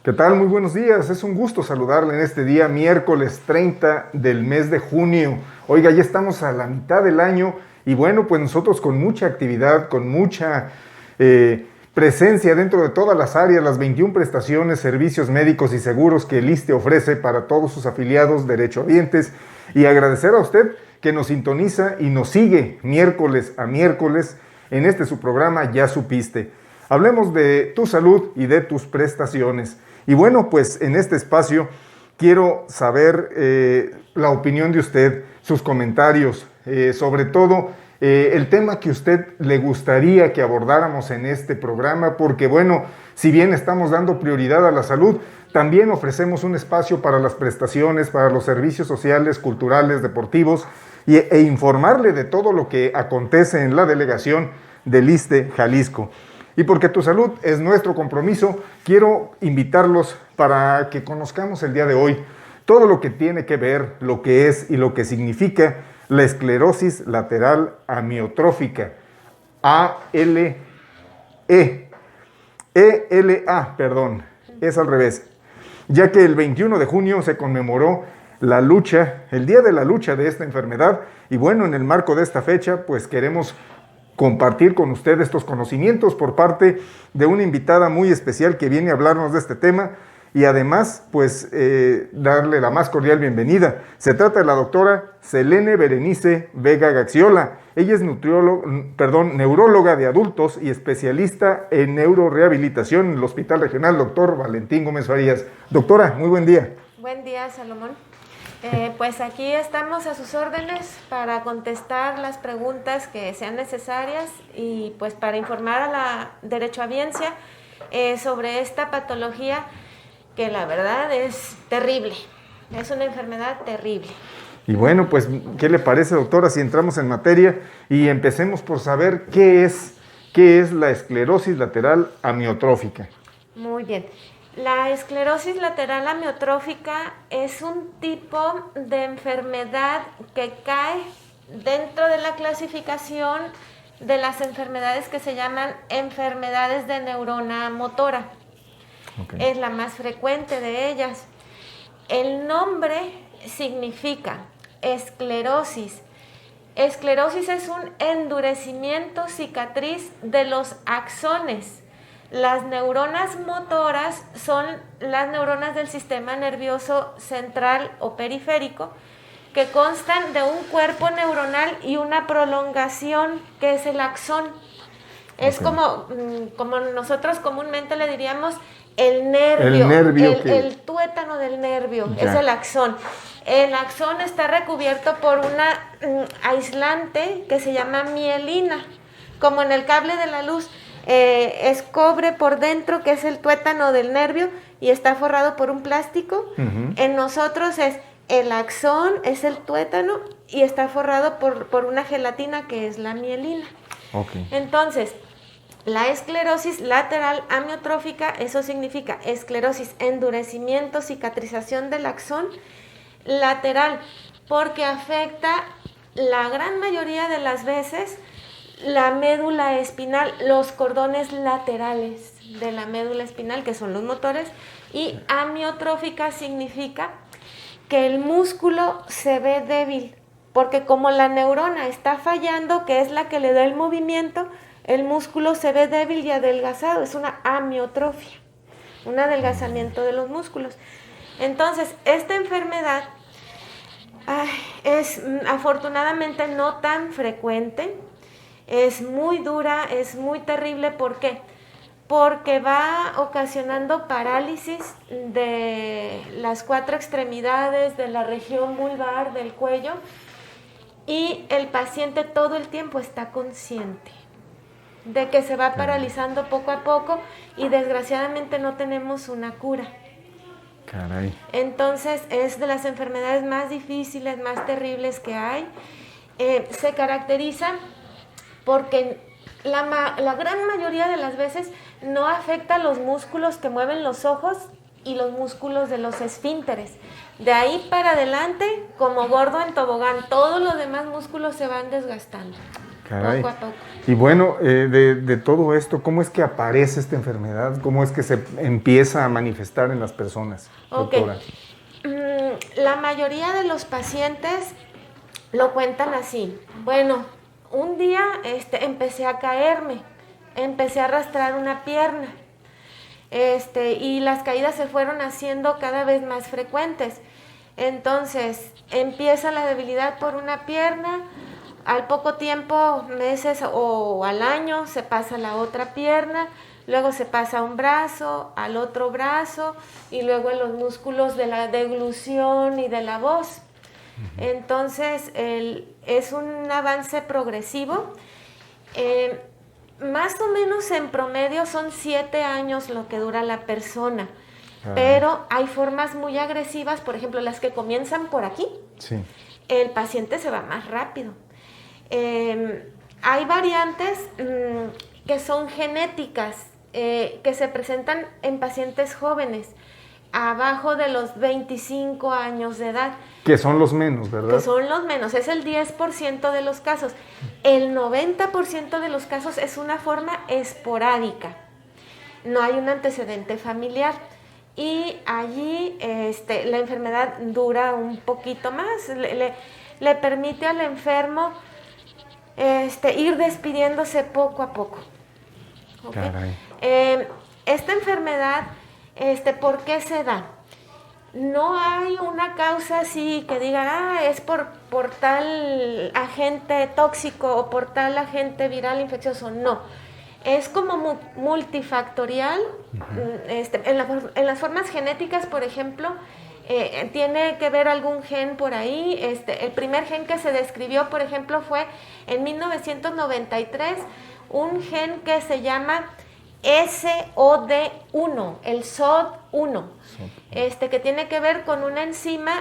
¿Qué tal? Muy buenos días. Es un gusto saludarle en este día, miércoles 30 del mes de junio. Oiga, ya estamos a la mitad del año y bueno, pues nosotros con mucha actividad, con mucha presencia dentro de todas las áreas, las 21 prestaciones, servicios médicos y seguros que el ISSSTE ofrece para todos sus afiliados derechohabientes, y agradecer a usted que nos sintoniza y nos sigue miércoles a miércoles en este su programa Ya Supiste. Hablemos de tu salud y de tus prestaciones. Y bueno, pues en este espacio quiero saber la opinión de usted, sus comentarios, sobre todo el tema que usted le gustaría que abordáramos en este programa, porque bueno, si bien estamos dando prioridad a la salud, también ofrecemos un espacio para las prestaciones, para los servicios sociales, culturales, deportivos, e informarle de todo lo que acontece en la delegación del ISSSTE Jalisco. Y porque tu salud es nuestro compromiso, quiero invitarlos para que conozcamos el día de hoy todo lo que tiene que ver, lo que es y lo que significa la esclerosis lateral amiotrófica, ALE, ELA, perdón, es al revés, ya que el 21 de junio se conmemoró la lucha, el día de la lucha de esta enfermedad, y bueno, en el marco de esta fecha, pues queremos compartir con usted estos conocimientos por parte de una invitada muy especial que viene a hablarnos de este tema y además, pues, darle la más cordial bienvenida. Se trata de la doctora Selene Berenice Vega Gaxiola. Ella es neuróloga de adultos y especialista en neurorehabilitación en el Hospital Regional Dr. Valentín Gómez Farías. Doctora, muy buen día. Buen día, Salomón. Pues aquí estamos a sus órdenes para contestar las preguntas que sean necesarias y pues para informar a la derechohabiencia sobre esta patología que la verdad es terrible, es una enfermedad terrible. Y bueno, pues, ¿qué le parece, doctora, si entramos en materia y empecemos por saber qué es la esclerosis lateral amiotrófica? Muy bien. La esclerosis lateral amiotrófica es un tipo de enfermedad que cae dentro de la clasificación de las enfermedades que se llaman enfermedades de neurona motora. Okay. Es la más frecuente de ellas. El nombre significa esclerosis. Esclerosis es un endurecimiento cicatriz de los axones. Las neuronas motoras son las neuronas del sistema nervioso central o periférico que constan de un cuerpo neuronal y una prolongación que es el axón. Okay. Es como nosotros comúnmente le diríamos el nervio, el tuétano del nervio, ya. Es el axón. El axón está recubierto por una aislante que se llama mielina, como en el cable de la luz. Es cobre por dentro, que es el tuétano del nervio, y está forrado por un plástico. Uh-huh. En nosotros es el axón, es el tuétano, y está forrado por una gelatina, que es la mielina. Okay. Entonces, la esclerosis lateral amiotrófica, eso significa esclerosis, endurecimiento, cicatrización del axón lateral, porque afecta la gran mayoría de las veces la médula espinal, los cordones laterales de la médula espinal, que son los motores, y amiotrófica significa que el músculo se ve débil, porque como la neurona está fallando, que es la que le da el movimiento, el músculo se ve débil y adelgazado, es una amiotrofia, un adelgazamiento de los músculos. Entonces, esta enfermedad es afortunadamente no tan frecuente. Es muy dura, es muy terrible. ¿Por qué? Porque va ocasionando parálisis de las 4 extremidades, de la región vulvar, del cuello, y el paciente todo el tiempo está consciente de que se va paralizando poco a poco y desgraciadamente no tenemos una cura. Caray. Entonces es de las enfermedades más difíciles, más terribles que hay. Se caracteriza porque la gran mayoría de las veces no afecta los músculos que mueven los ojos y los músculos de los esfínteres. De ahí para adelante, como gordo en tobogán, todos los demás músculos se van desgastando. Caray. poco a poco. Y bueno, de todo esto, ¿cómo es que aparece esta enfermedad? ¿Cómo es que se empieza a manifestar en las personas, doctora? La mayoría de los pacientes lo cuentan así. Bueno, un día empecé a caerme, empecé a arrastrar una pierna, y las caídas se fueron haciendo cada vez más frecuentes. Entonces, empieza la debilidad por una pierna, al poco tiempo, meses o al año, se pasa a la otra pierna, luego se pasa a un brazo, al otro brazo, y luego en los músculos de la deglución y de la voz. Entonces, es un avance progresivo. Más o menos en promedio son 7 años lo que dura la persona. Pero hay formas muy agresivas, por ejemplo, las que comienzan por aquí. Sí. El paciente se va más rápido. Hay variantes que son genéticas, que se presentan en pacientes jóvenes, abajo de los 25 años de edad. Que son los menos, ¿verdad? Que son los menos, es el 10% de los casos. El 90% de los casos es una forma esporádica. No hay un antecedente familiar. Y allí la enfermedad dura un poquito más, le permite al enfermo ir despidiéndose poco a poco. ¿Okay? Caray. Esta enfermedad, ¿por qué se da? No hay una causa así que diga, es por tal agente tóxico o por tal agente viral infeccioso, no. Es como multifactorial. En las formas genéticas, por ejemplo, tiene que ver algún gen por ahí. El primer gen que se describió, por ejemplo, fue en 1993, un gen que se llama SOD1, el SOD1, que tiene que ver con una enzima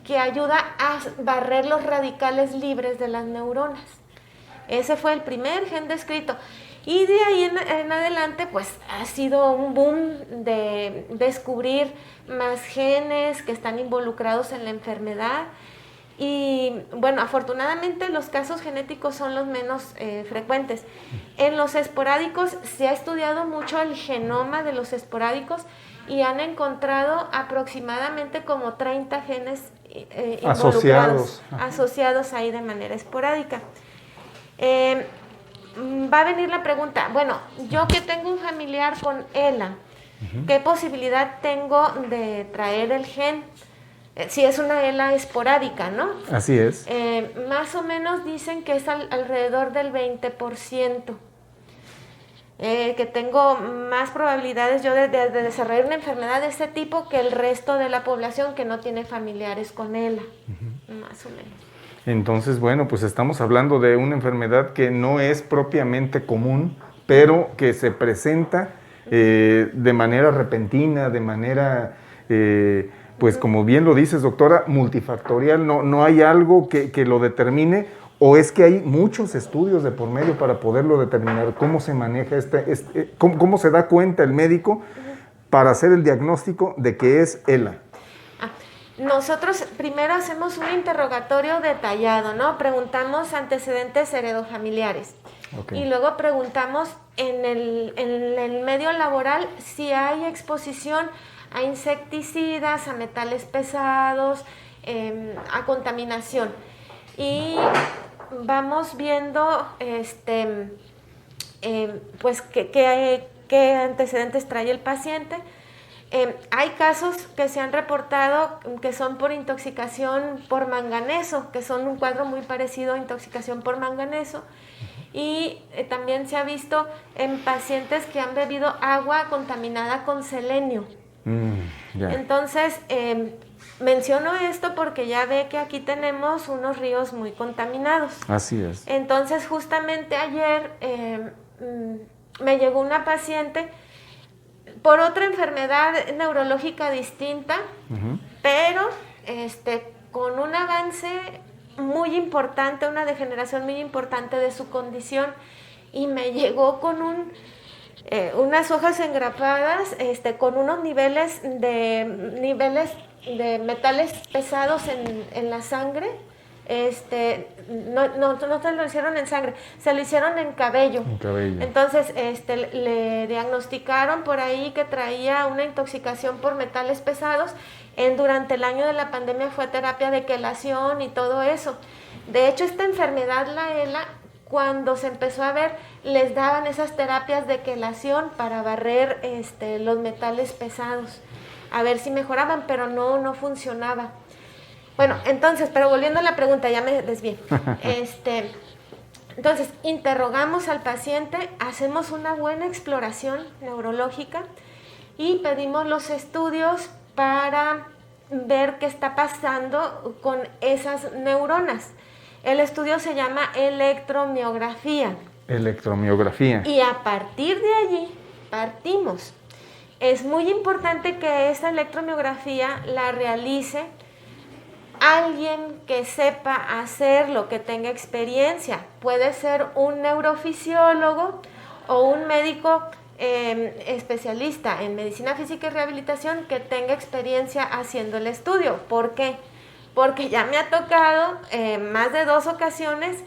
que ayuda a barrer los radicales libres de las neuronas. Ese fue el primer gen descrito. Y de ahí en adelante, pues ha sido un boom de descubrir más genes que están involucrados en la enfermedad. Y bueno, afortunadamente los casos genéticos son los menos frecuentes. En los esporádicos se ha estudiado mucho el genoma de los esporádicos y han encontrado aproximadamente como 30 genes asociados ahí de manera esporádica. Va a venir la pregunta, bueno, yo que tengo un familiar con ELA, ¿qué posibilidad tengo de traer el gen? Si es una ELA esporádica, ¿no? Así es. Más o menos dicen que es alrededor del 20%. Que tengo más probabilidades yo de desarrollar una enfermedad de este tipo que el resto de la población que no tiene familiares con ELA, más o menos. Entonces, bueno, pues estamos hablando de una enfermedad que no es propiamente común, pero que se presenta de manera repentina, de manera, pues como bien lo dices, doctora, multifactorial. No hay algo que lo determine, o es que hay muchos estudios de por medio para poderlo determinar. ¿Cómo se maneja cómo se da cuenta el médico para hacer el diagnóstico de que es ELA? Nosotros primero hacemos un interrogatorio detallado, ¿no? Preguntamos antecedentes heredofamiliares. Okay. Y luego preguntamos en el medio laboral si hay exposición a insecticidas, a metales pesados, a contaminación. Y vamos viendo pues qué antecedentes trae el paciente. Hay casos que se han reportado que son por intoxicación por manganeso, que son un cuadro muy parecido a intoxicación por manganeso. Y también se ha visto en pacientes que han bebido agua contaminada con selenio. Entonces, menciono esto porque ya ve que aquí tenemos unos ríos muy contaminados. Así es. Entonces, justamente ayer me llegó una paciente por otra enfermedad neurológica distinta, pero con un avance muy importante, una degeneración muy importante de su condición, y me llegó con unas hojas engrapadas, con unos niveles de metales pesados en la sangre, No se lo hicieron en sangre, se lo hicieron en cabello. En cabello. Entonces, le diagnosticaron por ahí que traía una intoxicación por metales pesados. Durante el año de la pandemia fue terapia de quelación y todo eso. De hecho, esta enfermedad, la ELA, cuando se empezó a ver, les daban esas terapias de quelación para barrer los metales pesados, a ver si mejoraban, pero no funcionaba. Bueno, entonces, pero volviendo a la pregunta, ya me desvié. Entonces, interrogamos al paciente, hacemos una buena exploración neurológica y pedimos los estudios para ver qué está pasando con esas neuronas. El estudio se llama electromiografía. Electromiografía. Y a partir de allí partimos. Es muy importante que esa electromiografía la realice alguien que sepa hacerlo, que tenga experiencia. Puede ser un neurofisiólogo o un médico especialista en medicina física y rehabilitación que tenga experiencia haciendo el estudio. ¿Por qué? Porque ya me ha tocado más de 2 ocasiones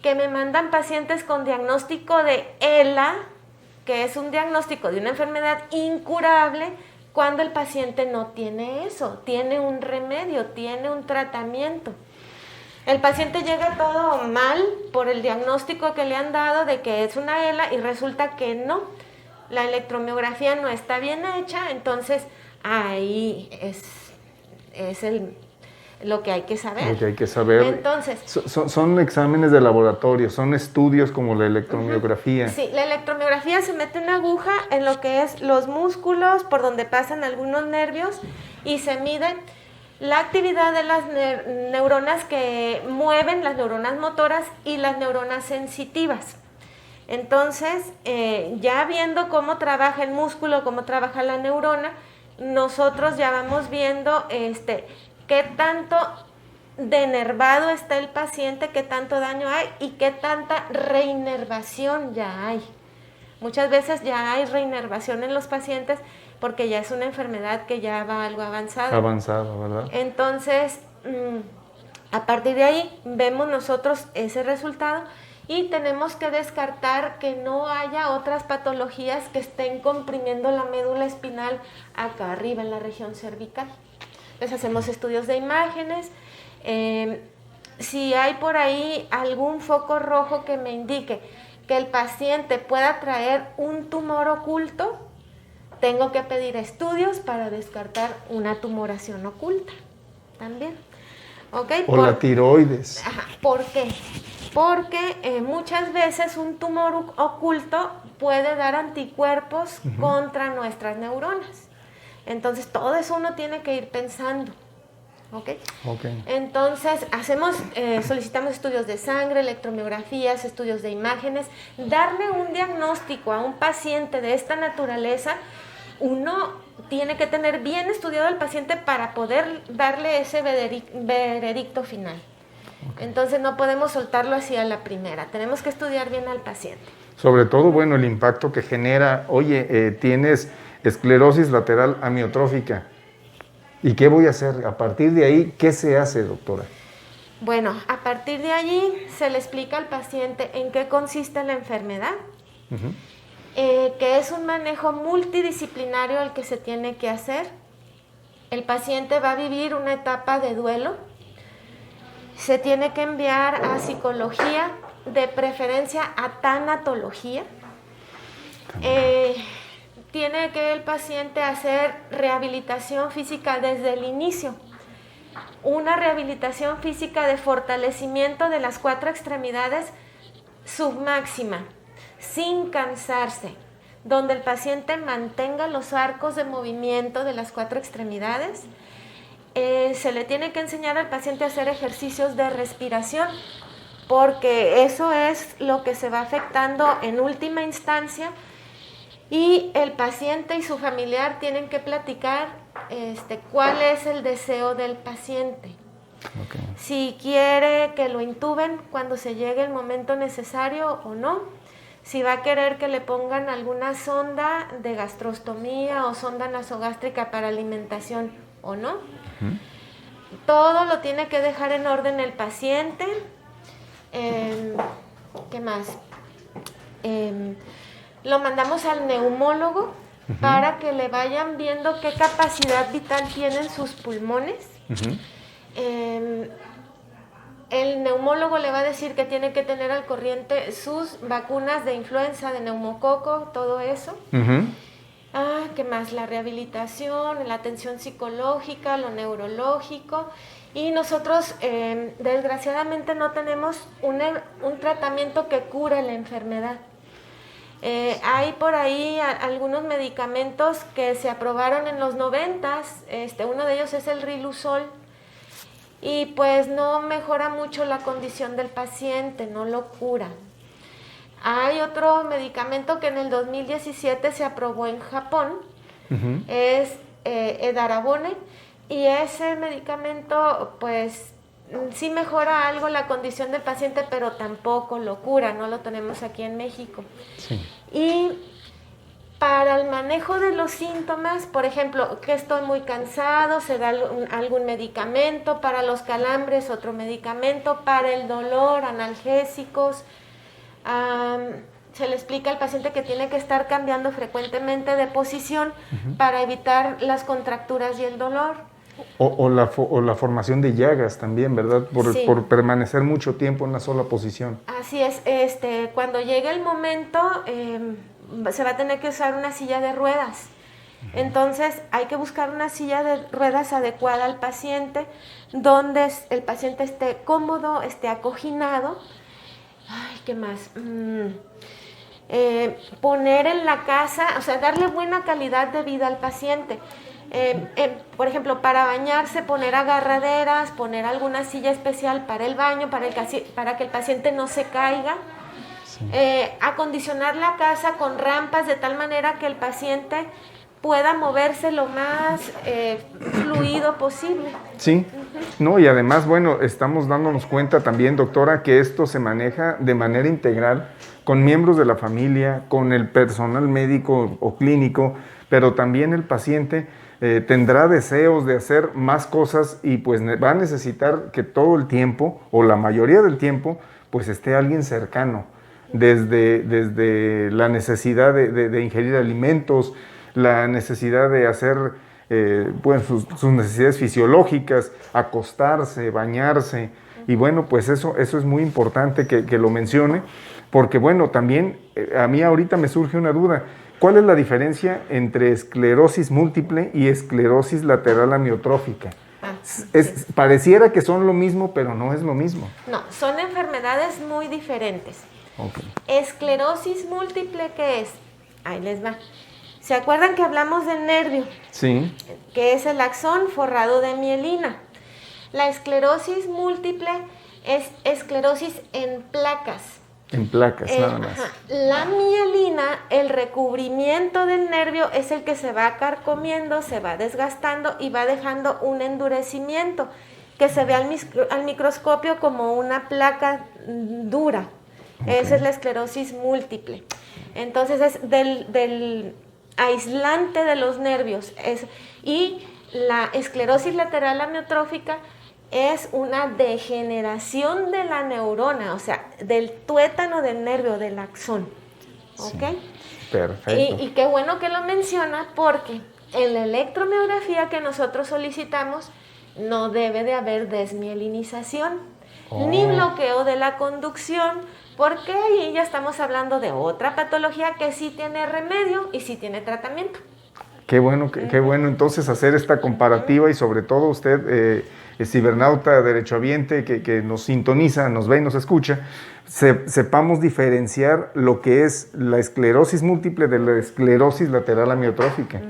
que me mandan pacientes con diagnóstico de ELA, que es un diagnóstico de una enfermedad incurable, cuando el paciente no tiene eso, tiene un remedio, tiene un tratamiento. El paciente llega todo mal por el diagnóstico que le han dado de que es una ELA y resulta que no. La electromiografía no está bien hecha, entonces ahí es lo que hay que saber. Lo que hay que saber. Entonces, son exámenes de laboratorio, son estudios como la electromiografía. Sí, la electromiografía se mete una aguja en lo que es los músculos, por donde pasan algunos nervios, y se mide la actividad de las neuronas que mueven, las neuronas motoras y las neuronas sensitivas. Entonces, ya viendo cómo trabaja el músculo, cómo trabaja la neurona, nosotros ya vamos viendo qué tanto denervado está el paciente, qué tanto daño hay y qué tanta reinervación ya hay. Muchas veces ya hay reinervación en los pacientes porque ya es una enfermedad que ya va algo avanzada. Avanzada, ¿verdad? Entonces, a partir de ahí vemos nosotros ese resultado y tenemos que descartar que no haya otras patologías que estén comprimiendo la médula espinal acá arriba en la región cervical. Entonces hacemos estudios de imágenes. Si hay por ahí algún foco rojo que me indique que el paciente pueda traer un tumor oculto, tengo que pedir estudios para descartar una tumoración oculta también. ¿Okay? O la tiroides. Ajá. ¿Por qué? Porque muchas veces un tumor oculto puede dar anticuerpos contra nuestras neuronas. Entonces, todo eso uno tiene que ir pensando, ¿ok? Entonces, solicitamos estudios de sangre, electromiografías, estudios de imágenes. Darle un diagnóstico a un paciente de esta naturaleza, uno tiene que tener bien estudiado al paciente para poder darle ese veredicto final. Entonces, no podemos soltarlo así a la primera. Tenemos que estudiar bien al paciente. Sobre todo, bueno, el impacto que genera, tienes esclerosis lateral amiotrófica. ¿Y qué voy a hacer? A partir de ahí, ¿qué se hace, doctora? Bueno, a partir de allí se le explica al paciente en qué consiste la enfermedad, que es un manejo multidisciplinario el que se tiene que hacer. El paciente va a vivir una etapa de duelo. Se tiene que enviar a psicología, de preferencia a tanatología. Tiene que el paciente hacer rehabilitación física desde el inicio. Una rehabilitación física de fortalecimiento de las 4 extremidades submáxima, sin cansarse, donde el paciente mantenga los arcos de movimiento de las 4 extremidades. Se le tiene que enseñar al paciente a hacer ejercicios de respiración, porque eso es lo que se va afectando en última instancia. Y el paciente y su familiar tienen que platicar cuál es el deseo del paciente. Si quiere que lo intuben cuando se llegue el momento necesario o no. Si va a querer que le pongan alguna sonda de gastrostomía o sonda nasogástrica para alimentación o no. todo lo tiene que dejar en orden el paciente. ¿Qué más? Lo mandamos al neumólogo para que le vayan viendo qué capacidad vital tienen sus pulmones. El neumólogo le va a decir que tiene que tener al corriente sus vacunas de influenza, de neumococo, todo eso. ¿Qué más? La rehabilitación, la atención psicológica, lo neurológico. Y nosotros, desgraciadamente, no tenemos un tratamiento que cure la enfermedad. Hay por ahí algunos medicamentos que se aprobaron en los 90s. Uno de ellos es el Riluzol. Y pues no mejora mucho la condición del paciente, no lo cura. Hay otro medicamento que en el 2017 se aprobó en Japón, es Edarabone, y ese medicamento pues sí mejora algo la condición del paciente, pero tampoco lo cura, no lo tenemos aquí en México. Sí. Y para el manejo de los síntomas, por ejemplo, que estoy muy cansado, se da algún medicamento, para los calambres otro medicamento, para el dolor, analgésicos. Se le explica al paciente que tiene que estar cambiando frecuentemente de posición para evitar las contracturas y el dolor. O la formación de llagas también, ¿verdad? Por permanecer mucho tiempo en una sola posición. Así es, cuando llegue el momento se va a tener que usar una silla de ruedas. Entonces hay que buscar una silla de ruedas adecuada al paciente, donde el paciente esté cómodo, esté acoginado. Ay, ¿qué más? Poner en la casa, o sea, darle buena calidad de vida al paciente. Por ejemplo, para bañarse, poner agarraderas, poner alguna silla especial para el baño, para que el paciente no se caiga. Sí. Acondicionar la casa con rampas de tal manera que el paciente pueda moverse lo más fluido posible. Sí, no, y además, bueno, estamos dándonos cuenta también, doctora, que esto se maneja de manera integral con miembros de la familia, con el personal médico o clínico, pero también el paciente tendrá deseos de hacer más cosas y pues va a necesitar que todo el tiempo, o la mayoría del tiempo, pues esté alguien cercano, desde la necesidad de ingerir alimentos, la necesidad de hacer pues sus necesidades fisiológicas, acostarse, bañarse, y bueno, pues eso es muy importante que lo mencione, porque bueno, también a mí ahorita me surge una duda. ¿Cuál es la diferencia entre esclerosis múltiple y esclerosis lateral amiotrófica? Pareciera que son lo mismo, pero no es lo mismo. No, son enfermedades muy diferentes. Okay. Esclerosis múltiple, ¿qué es? Ahí les va. ¿Se acuerdan que hablamos del nervio? Sí. Que es el axón forrado de mielina. La esclerosis múltiple es esclerosis en placas. En placas, nada más. La mielina, el recubrimiento del nervio, es el que se va carcomiendo, se va desgastando y va dejando un endurecimiento que se ve al microscopio como una placa dura. Okay. Esa es la esclerosis múltiple. Entonces es del aislante de los nervios. Y la esclerosis lateral amiotrófica es una degeneración de la neurona, o sea, del tuétano del nervio, del axón. ¿Ok? Sí, perfecto. Y qué bueno que lo menciona, porque en la electromiografía que nosotros solicitamos no debe de haber desmielinización, ni bloqueo de la conducción, porque ahí ya estamos hablando de otra patología que sí tiene remedio y sí tiene tratamiento. Qué bueno, qué bueno entonces hacer esta comparativa, y sobre todo usted, cibernauta derechohabiente que nos sintoniza, nos ve y nos escucha, sepamos diferenciar lo que es la esclerosis múltiple de la esclerosis lateral amiotrófica.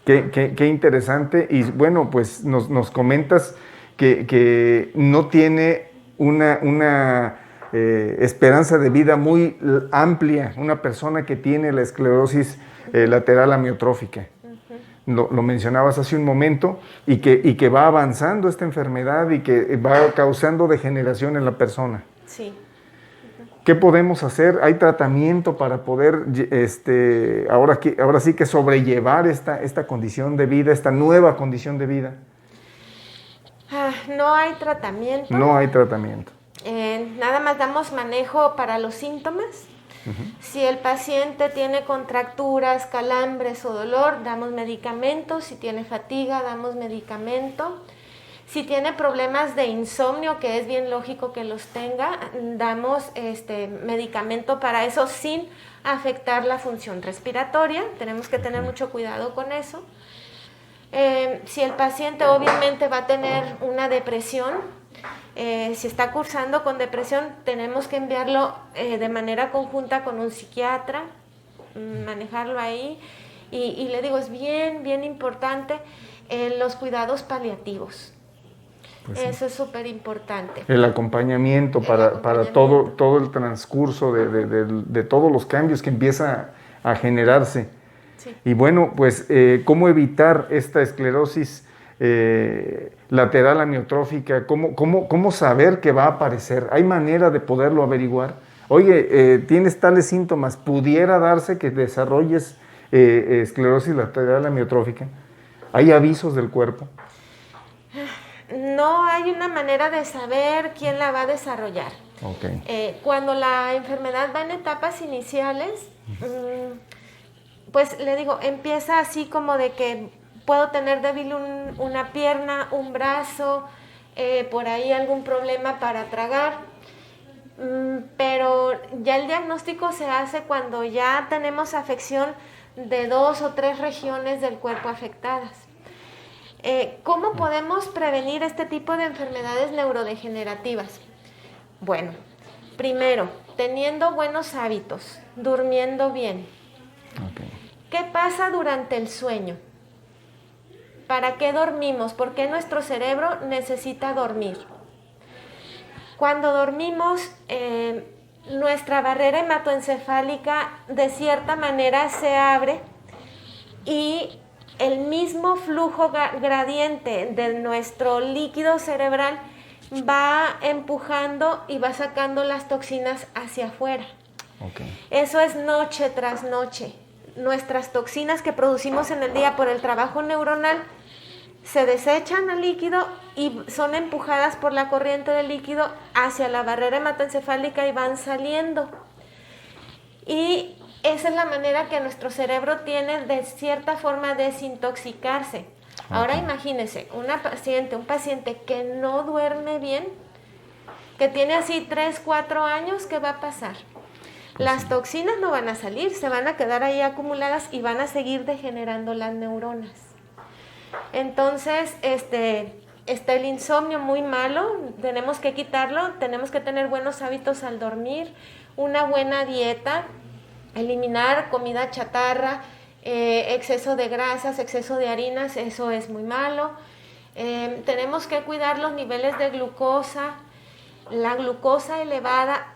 Qué interesante. Y bueno, pues nos comentas que no tiene una esperanza de vida muy amplia una persona que tiene la esclerosis lateral amiotrófica. Lo mencionabas hace un momento, y que va avanzando esta enfermedad y que va causando degeneración en la persona. Sí. ¿Qué podemos hacer? ¿Hay tratamiento para poder ahora sí que sobrellevar esta condición de vida, esta nueva condición de vida? No hay tratamiento. No hay tratamiento. Nada más damos manejo para los síntomas. Si el paciente tiene contracturas, calambres o dolor, damos medicamentos. Si tiene fatiga, damos medicamento. Si tiene problemas de insomnio, que es bien lógico que los tenga, damos medicamento para eso sin afectar la función respiratoria. Tenemos que tener mucho cuidado con eso. Si el paciente obviamente va a tener una depresión, si está cursando con depresión, tenemos que enviarlo de manera conjunta con un psiquiatra, manejarlo ahí. Y le digo, es bien importante los cuidados paliativos. Pues eso es súper importante. El acompañamiento para todo el transcurso de todos los cambios que empieza a generarse. Sí. Y bueno, pues, ¿cómo evitar esta esclerosis lateral amiotrófica? ¿Cómo saber que va a aparecer? ¿Hay manera de poderlo averiguar? Oye, tienes tales síntomas, ¿pudiera darse que desarrolles esclerosis lateral amiotrófica? ¿Hay avisos del cuerpo? No hay una manera de saber quién la va a desarrollar. Okay. Cuando la enfermedad va en etapas iniciales, pues le digo, empieza así como de que puedo tener débil una pierna, un brazo, por ahí algún problema para tragar, pero ya el diagnóstico se hace cuando ya tenemos afección de 2 o 3 regiones del cuerpo afectadas. ¿Cómo podemos prevenir este tipo de enfermedades neurodegenerativas? Bueno, primero, teniendo buenos hábitos, durmiendo bien. Okay. ¿Qué pasa durante el sueño? ¿Para qué dormimos? ¿Por qué nuestro cerebro necesita dormir? Cuando dormimos, nuestra barrera hematoencefálica de cierta manera se abre y el mismo flujo gradiente de nuestro líquido cerebral va empujando y va sacando las toxinas hacia afuera. Okay. Eso es noche tras noche. Nuestras toxinas que producimos en el día por el trabajo neuronal se desechan al líquido y son empujadas por la corriente del líquido hacia la barrera hematoencefálica y van saliendo. Y esa es la manera que nuestro cerebro tiene de cierta forma desintoxicarse. Okay. Ahora imagínense, un paciente que no duerme bien, que tiene así 3, 4 años, ¿qué va a pasar? Las toxinas no van a salir, se van a quedar ahí acumuladas y van a seguir degenerando las neuronas. Entonces, está el insomnio muy malo, tenemos que quitarlo, tenemos que tener buenos hábitos al dormir, una buena dieta, eliminar comida chatarra, exceso de grasas, exceso de harinas, eso es muy malo. Tenemos que cuidar los niveles de glucosa, la glucosa elevada.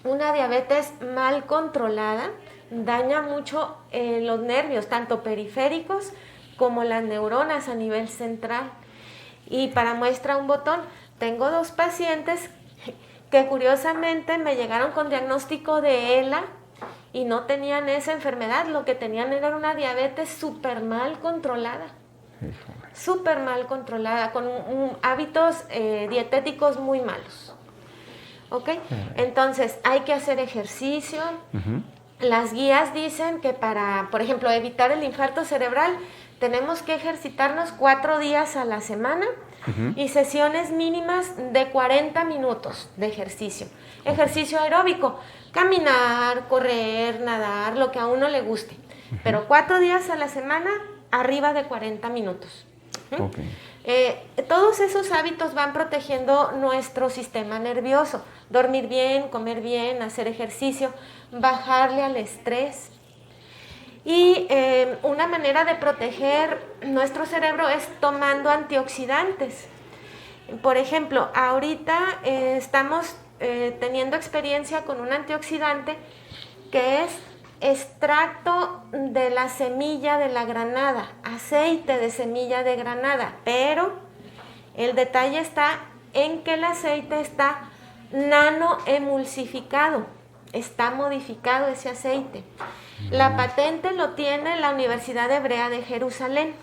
Una diabetes mal controlada daña mucho los nervios, tanto periféricos como las neuronas a nivel central. Y para muestra un botón, tengo 2 pacientes que curiosamente me llegaron con diagnóstico de ELA y no tenían esa enfermedad, lo que tenían era una diabetes súper mal controlada. Súper mal controlada, con hábitos dietéticos muy malos. ¿Ok? Entonces, hay que hacer ejercicio. Las guías dicen que para, por ejemplo, evitar el infarto cerebral, tenemos que ejercitarnos 4 días a la semana y sesiones mínimas de 40 minutos de ejercicio. Ejercicio aeróbico, caminar, correr, nadar, lo que a uno le guste. Pero 4 días a la semana, arriba de 40 minutos. Todos esos hábitos van protegiendo nuestro sistema nervioso. Dormir bien, comer bien, hacer ejercicio, bajarle al estrés. Y una manera de proteger nuestro cerebro es tomando antioxidantes. Por ejemplo, ahorita estamos teniendo experiencia con un antioxidante que es extracto de la semilla de la granada, aceite de semilla de granada, pero el detalle está en que el aceite está nanoemulsificado, está modificado ese aceite. La patente lo tiene la Universidad Hebrea de Jerusalén,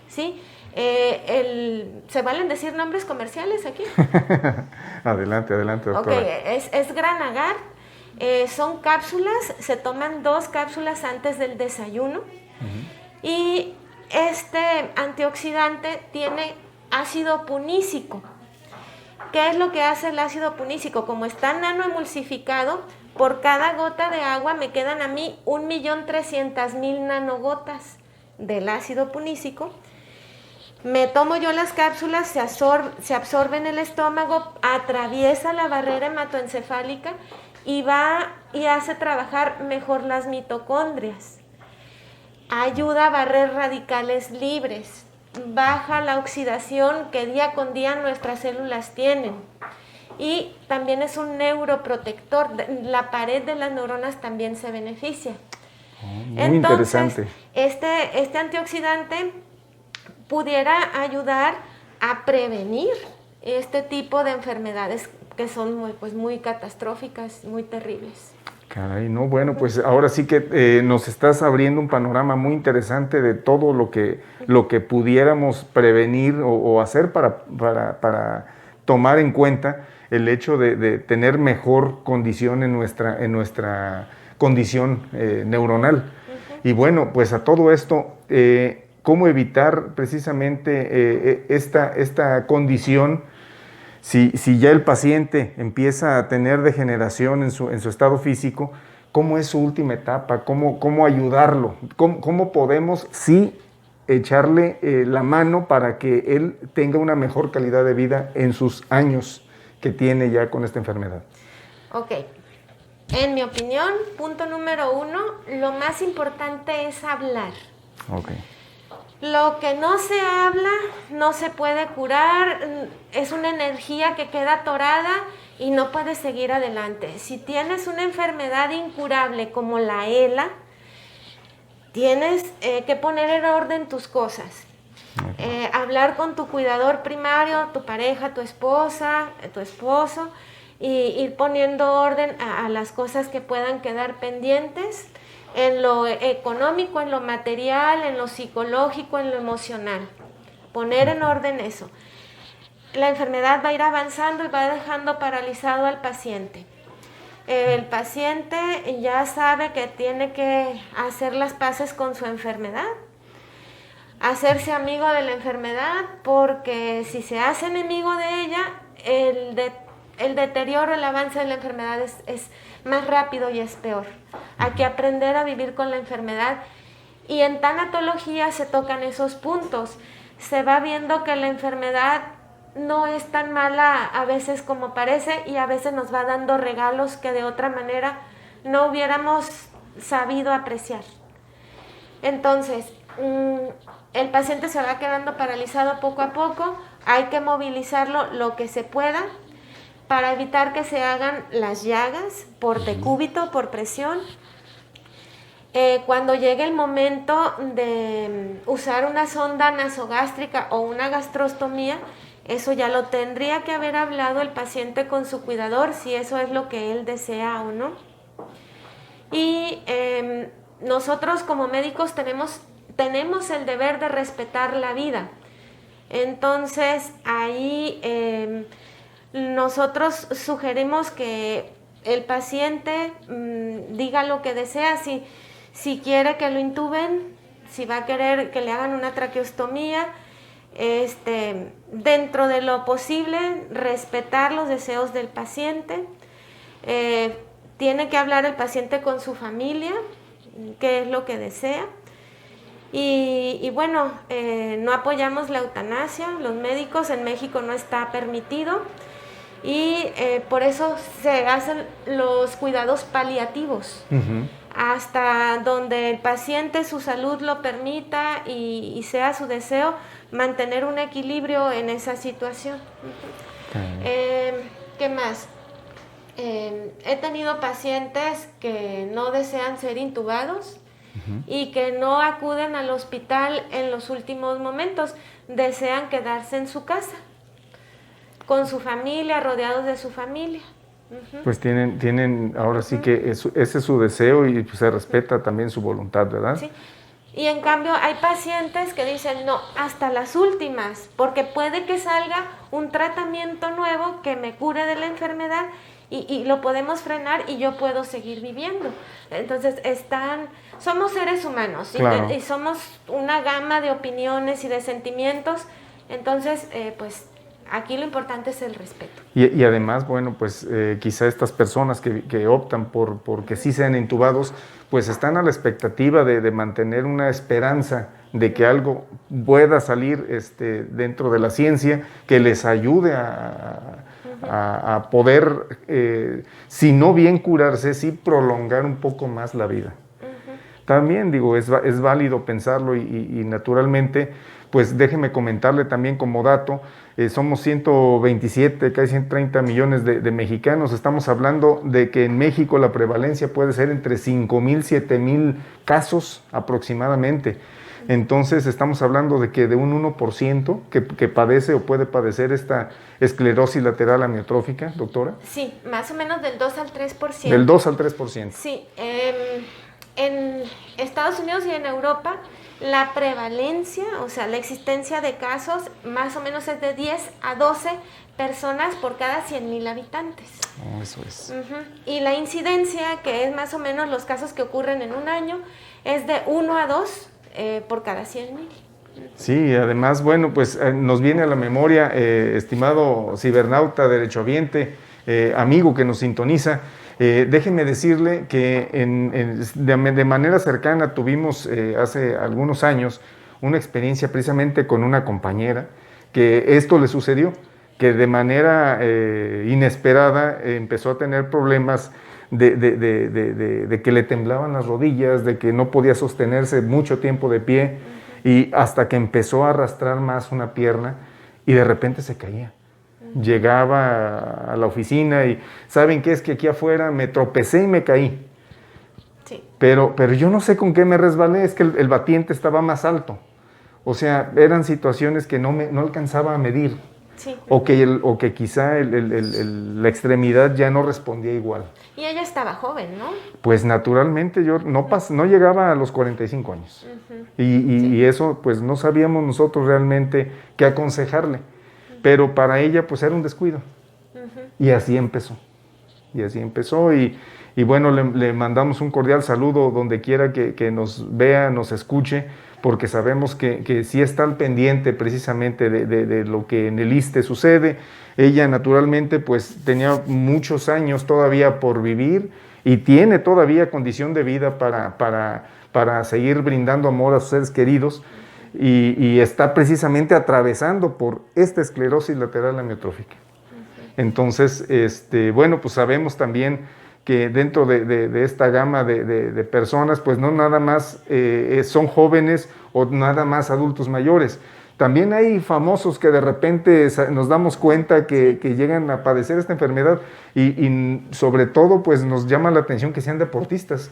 ¿sí? ¿Se valen decir nombres comerciales aquí? Adelante, doctora. Ok, es Granagar. Son cápsulas, se toman 2 cápsulas antes del desayuno. Y este antioxidante tiene ácido punícico. ¿Qué es lo que hace el ácido punícico? Como está nanoemulsificado, por cada gota de agua me quedan a mí 1.300.000 nanogotas del ácido punícico. Me tomo yo las cápsulas, se absorbe en el estómago, atraviesa la barrera hematoencefálica y va y hace trabajar mejor las mitocondrias. Ayuda a barrer radicales libres, baja la oxidación que día con día nuestras células tienen. Y también es un neuroprotector, la pared de las neuronas también se beneficia. Muy interesante. Este antioxidante pudiera ayudar a prevenir este tipo de enfermedades que son muy catastróficas, muy terribles. Caray, no, bueno, pues ahora sí que nos estás abriendo un panorama muy interesante de todo lo que pudiéramos prevenir o hacer para tomar en cuenta el hecho de tener mejor condición en nuestra condición neuronal. Y bueno, pues a todo esto, ¿cómo evitar precisamente esta condición? Si ya el paciente empieza a tener degeneración en su estado físico, ¿cómo es su última etapa? ¿Cómo ayudarlo? ¿Cómo podemos echarle la mano para que él tenga una mejor calidad de vida en sus años que tiene ya con esta enfermedad? Ok. En mi opinión, punto número 1, lo más importante es hablar. Ok. Lo que no se habla no se puede curar, es una energía que queda atorada y no puedes seguir adelante. Si tienes una enfermedad incurable como la ELA, tienes que poner en orden tus cosas. Hablar con tu cuidador primario, tu pareja, tu esposa, tu esposo, y ir poniendo orden a las cosas que puedan quedar pendientes. En lo económico, en lo material, en lo psicológico, en lo emocional. Poner en orden eso. La enfermedad va a ir avanzando y va dejando paralizado al paciente. El paciente ya sabe que tiene que hacer las paces con su enfermedad, hacerse amigo de la enfermedad, porque si se hace enemigo de ella, el deterioro, el avance de la enfermedad es más rápido y es peor. Hay que aprender a vivir con la enfermedad, y en tanatología se tocan esos puntos. Se va viendo que la enfermedad no es tan mala a veces como parece, y a veces nos va dando regalos que de otra manera no hubiéramos sabido apreciar. Entonces, el paciente se va quedando paralizado poco a poco. Hay que movilizarlo lo que se pueda para evitar que se hagan las llagas por decúbito, por presión. Cuando llegue el momento de usar una sonda nasogástrica o una gastrostomía, eso ya lo tendría que haber hablado el paciente con su cuidador, si eso es lo que él desea o no. Y nosotros como médicos tenemos el deber de respetar la vida. Entonces ahí nosotros sugerimos que el paciente diga lo que desea, si quiere que lo intuben, si va a querer que le hagan una traqueostomía, dentro de lo posible, respetar los deseos del paciente. Tiene que hablar el paciente con su familia, qué es lo que desea. Y bueno, no apoyamos la eutanasia, los médicos en México no está permitido, y por eso se hacen los cuidados paliativos. Hasta donde el paciente, su salud lo permita y sea su deseo, mantener un equilibrio en esa situación. ¿Qué más? He tenido pacientes que no desean ser intubados y que no acuden al hospital en los últimos momentos, desean quedarse en su casa, con su familia, rodeados de su familia. Pues tienen ahora sí que ese es su deseo, y pues se respeta también su voluntad, ¿verdad? Sí. Y en cambio hay pacientes que dicen, no, hasta las últimas, porque puede que salga un tratamiento nuevo que me cure de la enfermedad y lo podemos frenar y yo puedo seguir viviendo. Entonces somos seres humanos, claro, y somos una gama de opiniones y de sentimientos. Entonces, pues aquí lo importante es el respeto. Y además, bueno, pues quizá estas personas que optan porque sí sean intubados, pues están a la expectativa de mantener una esperanza de que algo pueda salir dentro de la ciencia, que les ayude a poder, si no bien curarse, sí prolongar un poco más la vida. También digo, es válido pensarlo y naturalmente, pues déjeme comentarle también como dato, somos 127, casi 130 millones de mexicanos. Estamos hablando de que en México la prevalencia puede ser entre 5,000, 7,000 casos aproximadamente. Entonces estamos hablando de que de un 1% que padece o puede padecer esta esclerosis lateral amiotrófica, doctora. Sí, más o menos del 2 al 3%. Del 2 al 3%. Sí, en Estados Unidos y en Europa la prevalencia, o sea, la existencia de casos más o menos es de 10 a 12 personas por cada 100,000 habitantes. Oh, eso es. Y la incidencia, que es más o menos los casos que ocurren en un año, es de 1 a 2 por cada 100,000. Sí, además, bueno, pues nos viene a la memoria, estimado cibernauta, derechohabiente, amigo que nos sintoniza, déjeme decirle que de manera cercana tuvimos hace algunos años una experiencia precisamente con una compañera que esto le sucedió, que de manera inesperada empezó a tener problemas de que le temblaban las rodillas, de que no podía sostenerse mucho tiempo de pie, y hasta que empezó a arrastrar más una pierna y de repente se caía. Llegaba a la oficina y, ¿saben qué? Es que aquí afuera me tropecé y me caí. Sí. Pero yo no sé con qué me resbalé, es que el batiente estaba más alto. O sea, eran situaciones que no alcanzaba a medir. Sí. O que quizá la extremidad ya no respondía igual. Y ella estaba joven, ¿no? Pues naturalmente yo no llegaba a los 45 años. Y eso pues no sabíamos nosotros realmente qué aconsejarle. Pero para ella pues era un descuido. Y así empezó. Y bueno, le mandamos un cordial saludo donde quiera que nos vea, nos escuche, porque sabemos que sí está al pendiente precisamente de lo que en el ISSSTE sucede. Ella naturalmente pues tenía muchos años todavía por vivir y tiene todavía condición de vida para seguir brindando amor a sus seres queridos, y está precisamente atravesando por esta esclerosis lateral amiotrófica. Entonces, bueno, pues sabemos también que dentro de esta gama de personas, pues no nada más son jóvenes o nada más adultos mayores. También hay famosos que de repente nos damos cuenta que llegan a padecer esta enfermedad y sobre todo pues nos llama la atención que sean deportistas.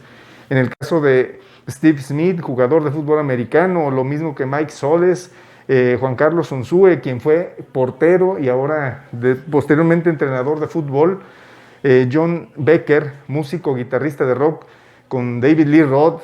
En el caso de Steve Smith, jugador de fútbol americano, o lo mismo que Mike Soles, Juan Carlos Unzúe, quien fue portero y ahora posteriormente entrenador de fútbol, John Becker, músico, guitarrista de rock, con David Lee Roth,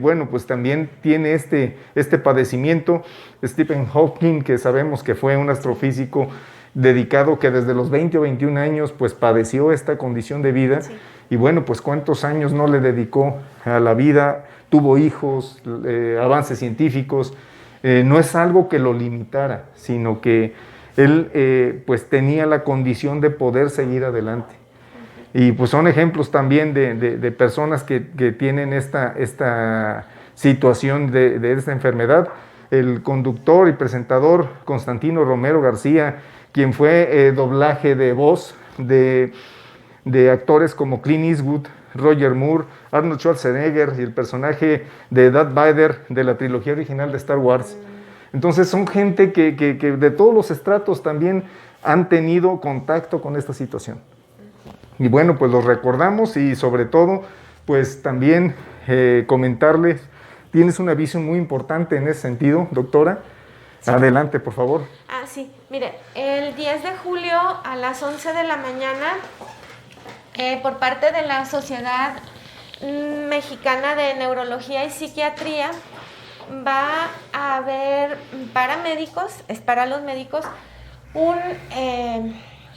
bueno, pues también tiene este padecimiento. Stephen Hawking, que sabemos que fue un astrofísico dedicado, que desde los 20 o 21 años pues padeció esta condición de vida. Sí. Y bueno, pues cuántos años no le dedicó a la vida, tuvo hijos, avances científicos. No es algo que lo limitara, sino que él pues tenía la condición de poder seguir adelante. Y pues son ejemplos también de personas que tienen esta situación de esta enfermedad. El conductor y presentador Constantino Romero García, quien fue doblaje de voz de actores como Clint Eastwood, Roger Moore, Arnold Schwarzenegger y el personaje de Darth Vader de la trilogía original de Star Wars. Entonces son gente que de todos los estratos también han tenido contacto con esta situación. Y bueno, pues los recordamos y sobre todo, pues también comentarles, tienes una visión muy importante en ese sentido, doctora. Sí. Adelante, por favor. Sí, mire, el 10 de julio a las 11 de la mañana, por parte de la Sociedad Mexicana de Neurología y Psiquiatría, va a haber paramédicos, es para los médicos,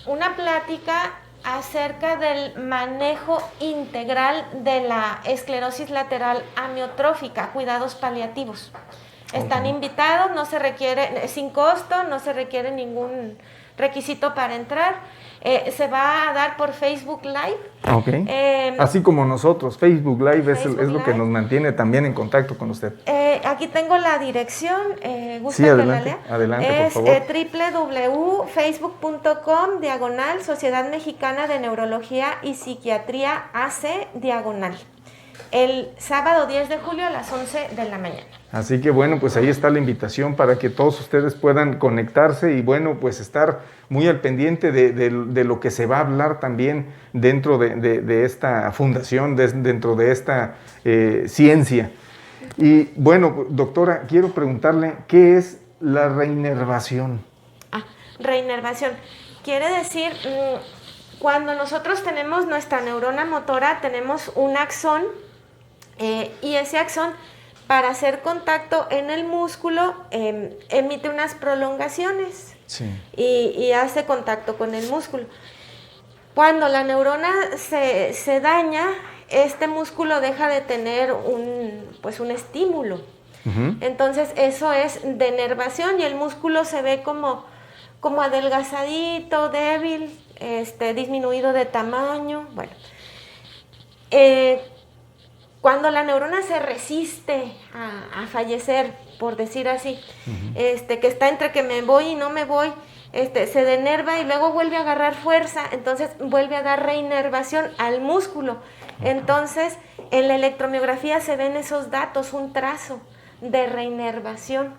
una plática acerca del manejo integral de la esclerosis lateral amiotrófica, cuidados paliativos. Están invitados, no se requiere, sin costo, no se requiere ningún requisito para entrar. Se va a dar por Facebook Live. Así como nosotros, Facebook Live es lo que nos mantiene también en contacto con usted. Aquí tengo la dirección, ¿gusta sí, que la lea? Adelante, por favor. www.facebook.com/Sociedad Mexicana de Neurología y Psiquiatría AC /. El sábado 10 de julio a las 11 de la mañana. Así que bueno, pues ahí está la invitación para que todos ustedes puedan conectarse y bueno, pues estar muy al pendiente de lo que se va a hablar también dentro de esta fundación, dentro de esta ciencia. Y bueno, doctora, quiero preguntarle, ¿qué es la reinervación? Reinervación. Quiere decir, cuando nosotros tenemos nuestra neurona motora, tenemos un axón, y ese axón, para hacer contacto en el músculo, emite unas prolongaciones. Sí. Y hace contacto con el músculo. Cuando la neurona se daña, este músculo deja de tener un estímulo. Uh-huh. Entonces eso es denervación y el músculo se ve como adelgazadito, débil, disminuido de tamaño. Bueno, cuando la neurona se resiste a fallecer, por decir así, uh-huh, que está entre que me voy y no me voy, se denerva y luego vuelve a agarrar fuerza, entonces vuelve a dar reinervación al músculo. Okay. Entonces, en la electromiografía se ven esos datos, un trazo de reinervación.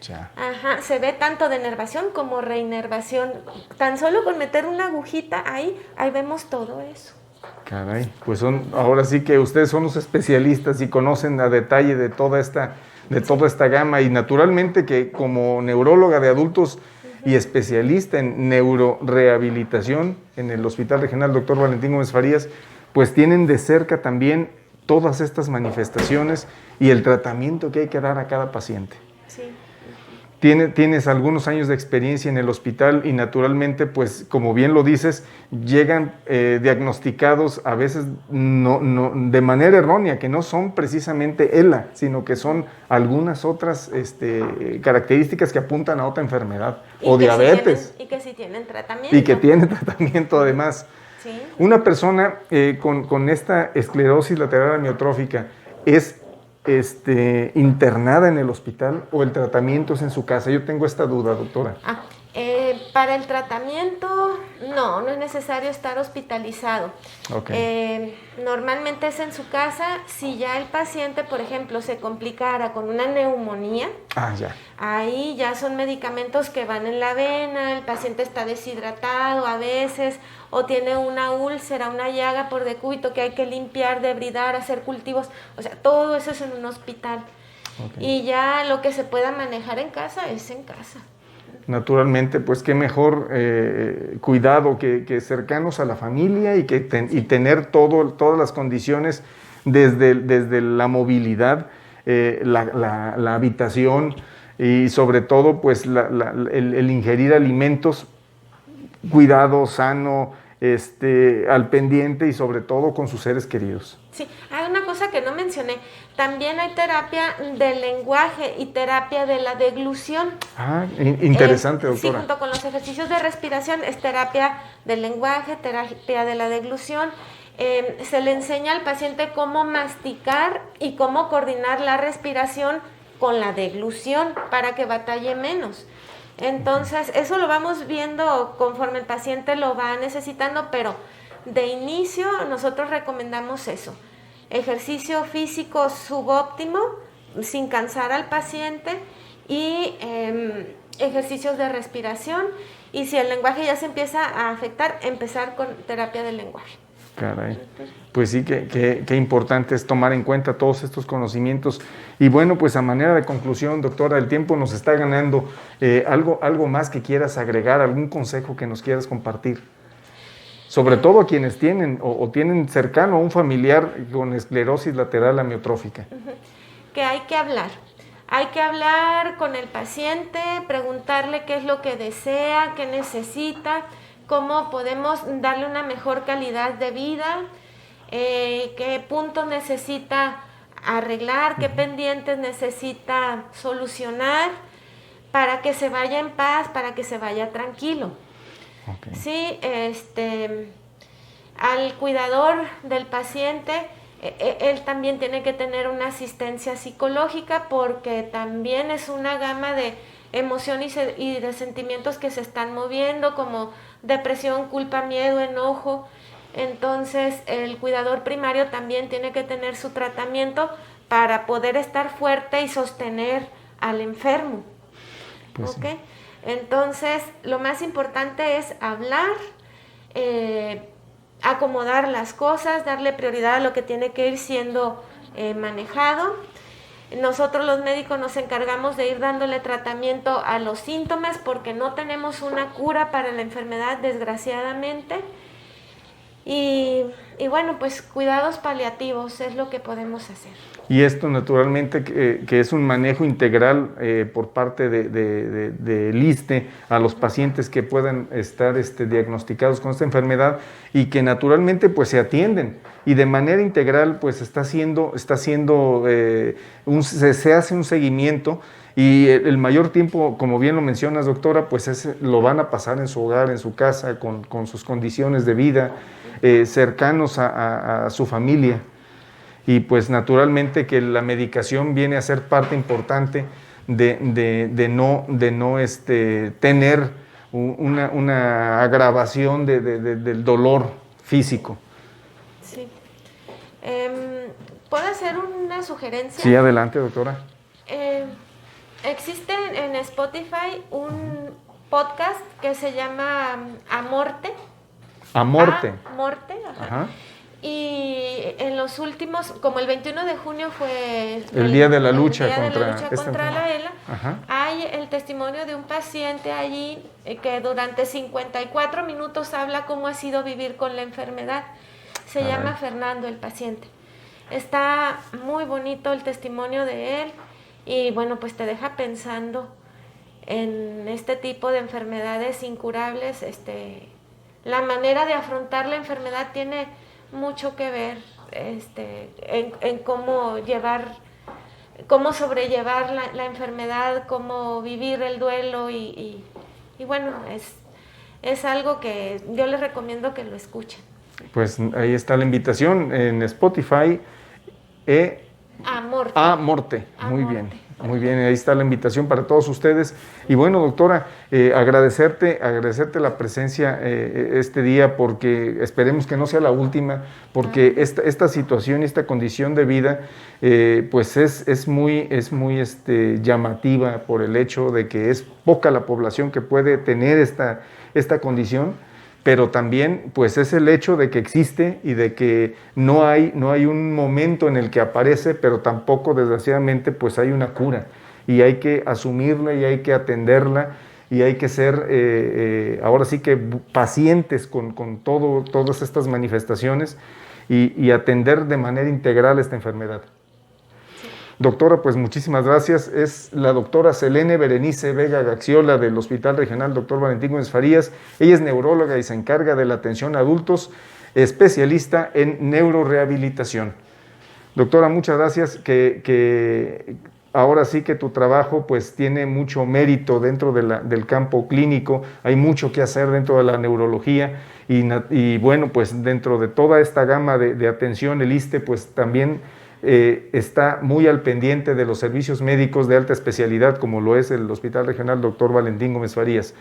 Ya. Ajá, se ve tanto denervación como reinervación. Tan solo con meter una agujita ahí vemos todo eso. Caray, pues ahora sí que ustedes son los especialistas y conocen a detalle de toda esta gama, y naturalmente que como neuróloga de adultos, uh-huh, y especialista en neurorehabilitación en el Hospital Regional Dr. Valentín Gómez Farías, pues tienen de cerca también todas estas manifestaciones y el tratamiento que hay que dar a cada paciente. Sí. Tienes algunos años de experiencia en el hospital y naturalmente, pues como bien lo dices, llegan diagnosticados a veces no, de manera errónea, que no son precisamente ELA, sino que son algunas otras características que apuntan a otra enfermedad o diabetes. Y que sí tienen tratamiento. Y que tienen tratamiento además. Sí. Una persona con esta esclerosis lateral amiotrófica es internada en el hospital o el tratamiento es en su casa. Yo tengo esta duda, doctora. Para el tratamiento no es necesario estar hospitalizado. Okay. Normalmente es en su casa. Si ya el paciente, por ejemplo, se complicara con una neumonía, ya. Ahí ya son medicamentos que van en la vena, el paciente está deshidratado a veces, o tiene una úlcera, una llaga por decúbito que hay que limpiar, debridar, hacer cultivos. O sea, todo eso es en un hospital. Okay. Y ya lo que se pueda manejar en casa es en casa. Naturalmente, pues qué mejor cuidado que cercanos a la familia y tener todas las condiciones desde la movilidad, la habitación y sobre todo pues el ingerir alimentos, cuidado, sano, al pendiente y sobre todo con sus seres queridos. Sí, hay una cosa que no mencioné. También hay terapia del lenguaje y terapia de la deglución. Interesante, doctora. Sí, junto con los ejercicios de respiración es terapia del lenguaje, terapia de la deglución. Se le enseña al paciente cómo masticar y cómo coordinar la respiración con la deglución para que batalle menos. Entonces, eso lo vamos viendo conforme el paciente lo va necesitando, pero de inicio nosotros recomendamos eso. Ejercicio físico subóptimo, sin cansar al paciente, y ejercicios de respiración. Y si el lenguaje ya se empieza a afectar, empezar con terapia del lenguaje. Caray, pues sí, qué importante es tomar en cuenta todos estos conocimientos. Y bueno, pues a manera de conclusión, doctora, el tiempo nos está ganando. ¿Algo más que quieras agregar, algún consejo que nos quieras compartir? Sobre todo a quienes tienen o tienen cercano a un familiar con esclerosis lateral amiotrófica. Que hay que hablar. Hay que hablar con el paciente, preguntarle qué es lo que desea, qué necesita, cómo podemos darle una mejor calidad de vida, qué puntos necesita arreglar, qué pendientes necesita solucionar para que se vaya en paz, para que se vaya tranquilo. Okay. Sí, al cuidador del paciente, él también tiene que tener una asistencia psicológica porque también es una gama de emociones y de sentimientos que se están moviendo, como depresión, culpa, miedo, enojo. Entonces el cuidador primario también tiene que tener su tratamiento para poder estar fuerte y sostener al enfermo. Pues ¿Okay? Sí. Entonces lo más importante es hablar, acomodar las cosas, darle prioridad a lo que tiene que ir siendo manejado. Nosotros los médicos nos encargamos de ir dándole tratamiento a los síntomas porque no tenemos una cura para la enfermedad, desgraciadamente. Y bueno, pues cuidados paliativos es lo que podemos hacer. Y esto naturalmente que es un manejo integral por parte del ISSSTE a los pacientes que puedan estar diagnosticados con esta enfermedad y que naturalmente pues se atienden y de manera integral pues se hace un seguimiento y el mayor tiempo, como bien lo mencionas, doctora, pues lo van a pasar en su hogar, en su casa, con sus condiciones de vida, cercanos a su familia. Y pues naturalmente que la medicación viene a ser parte importante de no tener una agravación del dolor físico. Sí. ¿Puedo hacer una sugerencia? Sí, adelante, doctora. Existe en Spotify un podcast que se llama Amorte. Amorte. Amorte, ajá. Ajá. Y en los últimos, como el 21 de junio fue el día de la lucha contra la ELA, Ajá. hay el testimonio de un paciente allí que durante 54 minutos habla cómo ha sido vivir con la enfermedad. Se llama Fernando, el paciente. Está muy bonito el testimonio de él y bueno, pues te deja pensando en este tipo de enfermedades incurables. La manera de afrontar la enfermedad tiene mucho que ver en cómo sobrellevar la enfermedad, cómo vivir el duelo y bueno, es algo que yo les recomiendo que lo escuchen. Pues ahí está la invitación en Spotify. Amorte. Muy bien. Muy bien, ahí está la invitación para todos ustedes. Y bueno, doctora, agradecerte la presencia este día, porque esperemos que no sea la última, porque esta situación y esta condición de vida pues es muy llamativa por el hecho de que es poca la población que puede tener esta condición, pero también pues es el hecho de que existe y de que no hay un momento en el que aparece, pero tampoco desgraciadamente pues hay una cura y hay que asumirla y hay que atenderla y hay que ser ahora sí que pacientes con todas estas manifestaciones y atender de manera integral esta enfermedad. Doctora, pues muchísimas gracias. Es la doctora Selene Berenice Vega Gaxiola del Hospital Regional Dr. Valentín Gómez Farías. Ella es neuróloga y se encarga de la atención a adultos, especialista en neurorehabilitación. Doctora, muchas gracias, que ahora sí que tu trabajo pues tiene mucho mérito dentro del campo clínico, hay mucho que hacer dentro de la neurología y bueno, pues dentro de toda esta gama de atención, el ISSSTE pues también está muy al pendiente de los servicios médicos de alta especialidad, como lo es el Hospital Regional Dr. Valentín Gómez Farías.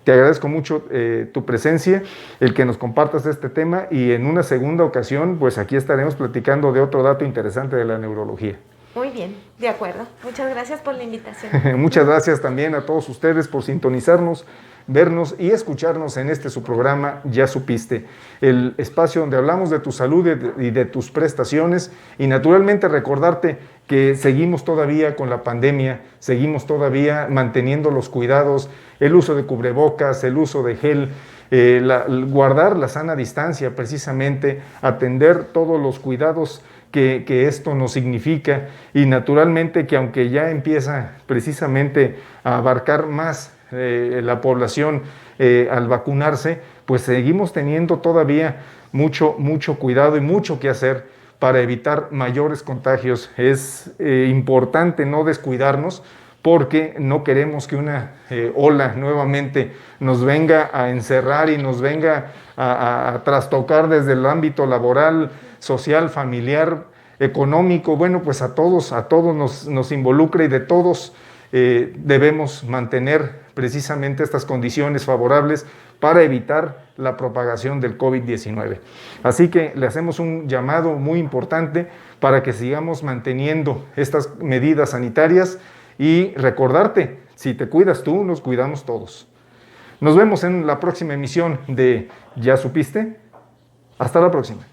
Te agradezco mucho tu presencia, el que nos compartas este tema y en una segunda ocasión, pues aquí estaremos platicando de otro dato interesante de la neurología. Muy bien, de acuerdo. Muchas gracias por la invitación. Muchas gracias también a todos ustedes por sintonizarnos, vernos y escucharnos en su programa Ya Supiste, el espacio donde hablamos de tu salud y de tus prestaciones y naturalmente recordarte que seguimos todavía con la pandemia, seguimos todavía manteniendo los cuidados, el uso de cubrebocas, el uso de gel, guardar la sana distancia precisamente, atender todos los cuidados que esto nos significa, y naturalmente que aunque ya empieza precisamente a abarcar más la población al vacunarse, pues seguimos teniendo todavía mucho cuidado y mucho que hacer para evitar mayores contagios. Es importante no descuidarnos, porque no queremos que una ola nuevamente nos venga a encerrar y nos venga a trastocar desde el ámbito laboral, social, familiar, económico. Bueno, pues a todos nos involucra, y de todos debemos mantener precisamente estas condiciones favorables para evitar la propagación del COVID-19. Así que le hacemos un llamado muy importante para que sigamos manteniendo estas medidas sanitarias, y recordarte, si te cuidas tú, nos cuidamos todos. Nos vemos en la próxima emisión de ¿Ya supiste? Hasta la próxima.